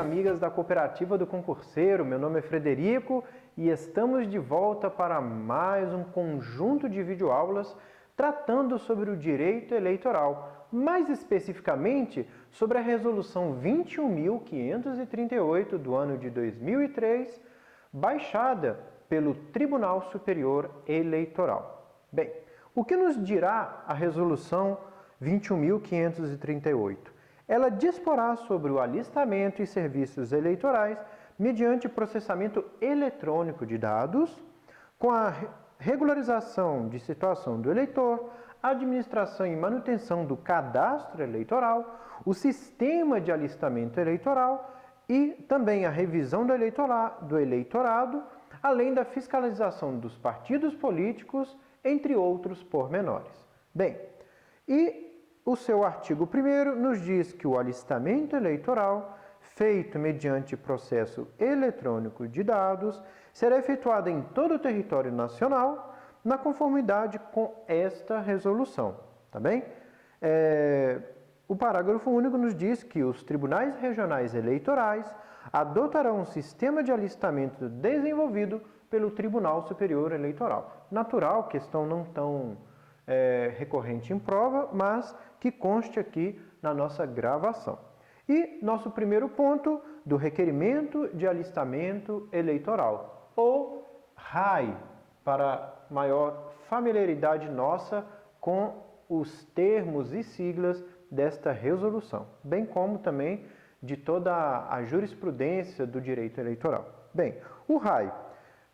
amigas da Cooperativa do Concurseiro. Meu nome é Frederico e estamos de volta para mais um conjunto de videoaulas tratando sobre o direito eleitoral, mais especificamente sobre a Resolução 21.538 do ano de 2003, baixada pelo Tribunal Superior Eleitoral. Bem, o que nos dirá a Resolução 21.538? Ela disporá sobre o alistamento e serviços eleitorais mediante processamento eletrônico de dados, com a regularização de situação do eleitor, administração e manutenção do cadastro eleitoral, o sistema de alistamento eleitoral e também a revisão do eleitorado, além da fiscalização dos partidos políticos, entre outros pormenores. Bem, e o seu artigo 1º nos diz que o alistamento eleitoral, feito mediante processo eletrônico de dados, será efetuado em todo o território nacional, na conformidade com esta resolução. Tá bem? O parágrafo único nos diz que os tribunais regionais eleitorais adotarão um sistema de alistamento desenvolvido pelo Tribunal Superior Eleitoral. Natural, questão não tão recorrente em prova, mas que conste aqui na nossa gravação. E nosso primeiro ponto do requerimento de alistamento eleitoral, ou RAI, para maior familiaridade nossa com os termos e siglas desta resolução, bem como também de toda a jurisprudência do direito eleitoral. Bem, o RAI,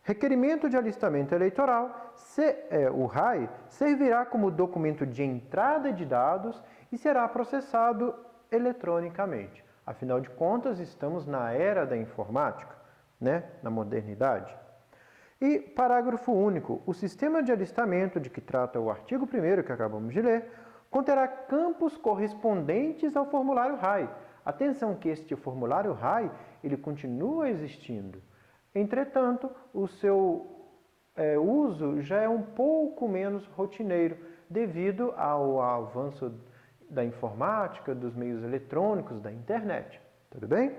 requerimento de alistamento eleitoral, o RAI servirá como documento de entrada de dados e será processado eletronicamente. Afinal de contas, estamos na era da informática, na modernidade. E parágrafo único, o sistema de alistamento de que trata o artigo 1º que acabamos de ler, conterá campos correspondentes ao formulário RAI. Atenção que este formulário RAI, ele continua existindo. Entretanto, o seu uso já é um pouco menos rotineiro, devido ao avanço da informática, dos meios eletrônicos, da internet. Tudo bem?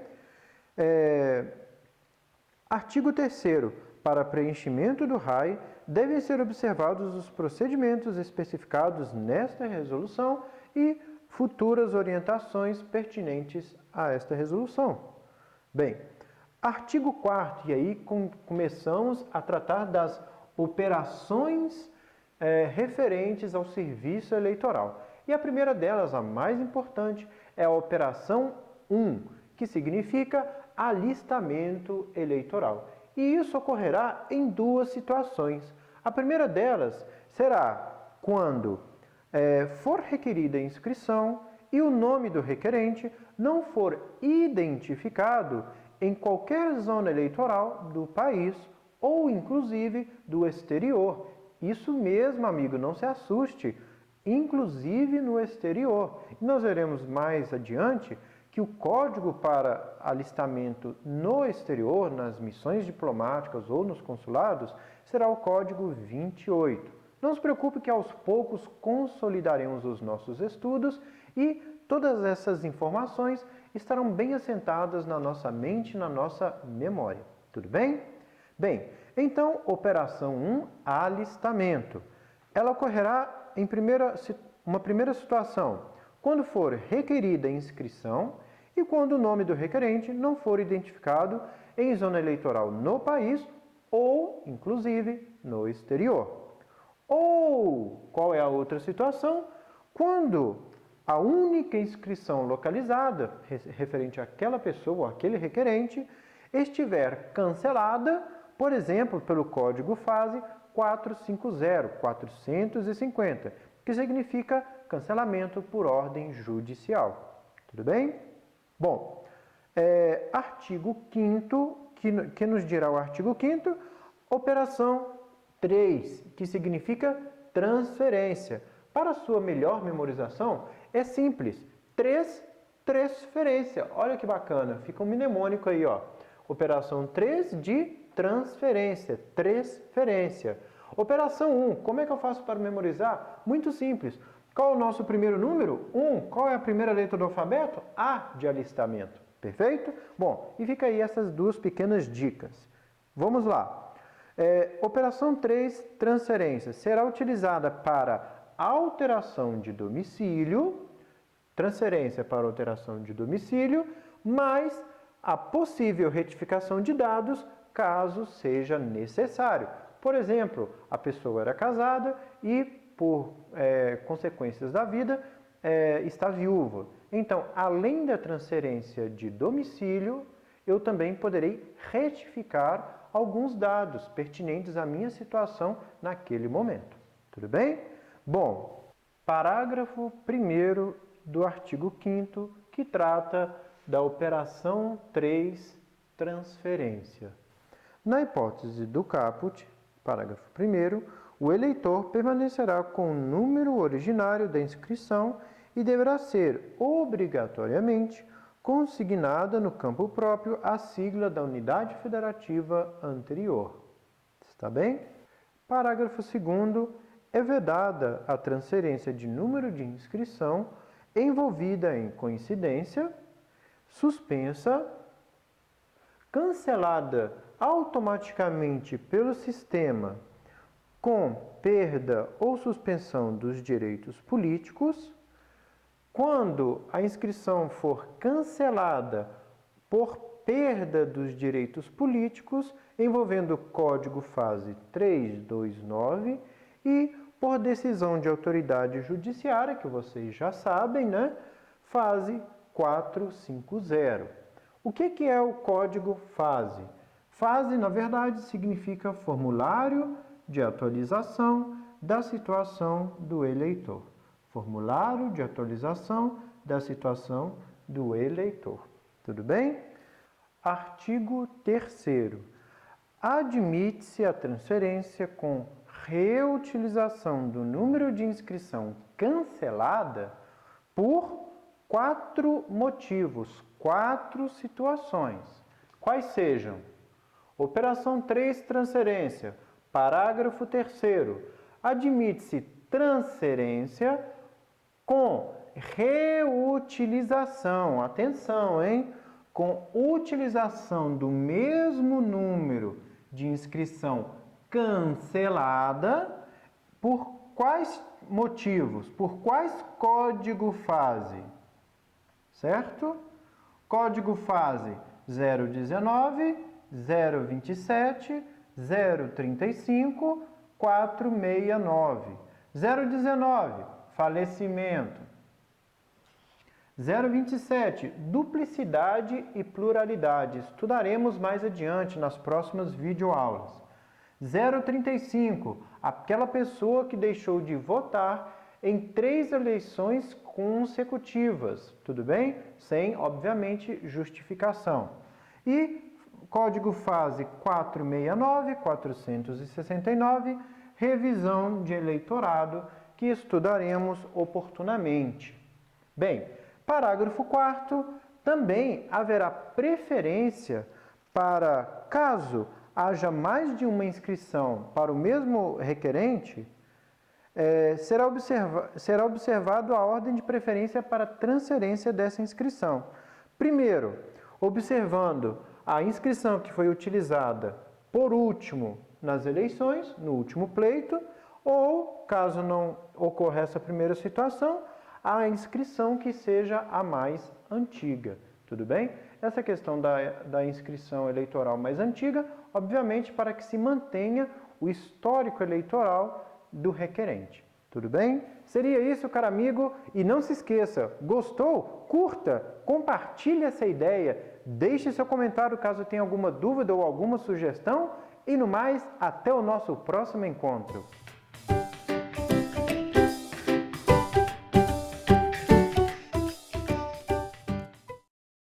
Artigo 3º. Para preenchimento do RAI, devem ser observados os procedimentos especificados nesta resolução e futuras orientações pertinentes a esta resolução. Bem, artigo 4º, e aí começamos a tratar das operações referentes ao serviço eleitoral. E a primeira delas, a mais importante, é a operação 1, que significa alistamento eleitoral. E isso ocorrerá em duas situações. A primeira delas será quando for requerida a inscrição e o nome do requerente não for identificado em qualquer zona eleitoral do país ou, inclusive, do exterior. Isso mesmo, amigo, não se assuste, inclusive no exterior. E nós veremos mais adiante que o código para alistamento no exterior, nas missões diplomáticas ou nos consulados, será o código 28. Não se preocupe que aos poucos consolidaremos os nossos estudos e todas essas informações estarão bem assentadas na nossa mente e na nossa memória. Tudo bem? Bem, então, operação 1, alistamento. Ela ocorrerá em uma primeira situação, quando for requerida a inscrição e quando o nome do requerente não for identificado em zona eleitoral no país ou, inclusive, no exterior. Ou, qual é a outra situação? Quando a única inscrição localizada, referente àquela pessoa ou àquele requerente, estiver cancelada, por exemplo, pelo código FASE 450, que significa cancelamento por ordem judicial. Tudo bem? Bom, artigo 5º, que nos dirá o artigo 5º, operação 3, que significa transferência. Para sua melhor memorização, é simples, transferência. Olha que bacana, fica um mnemônico aí, ó. Operação 3 de transferência. Operação 1, como é que eu faço para memorizar? Muito simples. Qual é o nosso primeiro número? 1. Qual é a primeira letra do alfabeto? A de alistamento. Perfeito? Bom, e fica aí essas duas pequenas dicas. Vamos lá. Operação 3, transferência, será utilizada para alteração de domicílio, transferência para alteração de domicílio, mais a possível retificação de dados, caso seja necessário. Por exemplo, a pessoa era casada e, por consequências da vida, está viúva. Então, além da transferência de domicílio, eu também poderei retificar alguns dados pertinentes à minha situação naquele momento. Tudo bem? Bom, parágrafo 1º do artigo 5º, que trata da operação 3, transferência. Na hipótese do caput, parágrafo 1º, o eleitor permanecerá com o número originário da inscrição e deverá ser, obrigatoriamente, consignada no campo próprio a sigla da unidade federativa anterior. Está bem? Parágrafo 2º, é vedada a transferência de número de inscrição envolvida em coincidência, suspensa, cancelada automaticamente pelo sistema com perda ou suspensão dos direitos políticos, quando a inscrição for cancelada por perda dos direitos políticos, envolvendo o Código Fase 329 e por decisão de autoridade judiciária, que vocês já sabem, né? Fase 450. O que é o Código Fase? Fase, na verdade, significa formulário de atualização da situação do eleitor. Formulário de atualização da situação do eleitor. Tudo bem? Artigo 3º. Admite-se a transferência com reutilização do número de inscrição cancelada por 4 motivos, 4 situações. Quais sejam? Operação 3, transferência. Parágrafo 3º. Admite-se transferência com reutilização, atenção, hein? Com utilização do mesmo número de inscrição cancelada, por quais motivos? Por quais código fase? Certo? Código fase 019, 027, 035, 469. 019, falecimento. 027, duplicidade e pluralidade. Estudaremos mais adiante nas próximas videoaulas. 035, aquela pessoa que deixou de votar em 3 eleições consecutivas. Tudo bem? Sem, obviamente, justificação. E código fase 469, 469, revisão de eleitorado, que estudaremos oportunamente. Bem, parágrafo 4º, também haverá preferência para, caso haja mais de uma inscrição para o mesmo requerente, será observado a ordem de preferência para transferência dessa inscrição. Primeiro, observando a inscrição que foi utilizada por último nas eleições, no último pleito, ou, caso não ocorra essa primeira situação, a inscrição que seja a mais antiga. Tudo bem? Essa questão da inscrição eleitoral mais antiga, obviamente, para que se mantenha o histórico eleitoral do requerente. Tudo bem? Seria isso, caro amigo. E não se esqueça, gostou? Curta, compartilhe essa ideia, deixe seu comentário caso tenha alguma dúvida ou alguma sugestão. E no mais, até o nosso próximo encontro.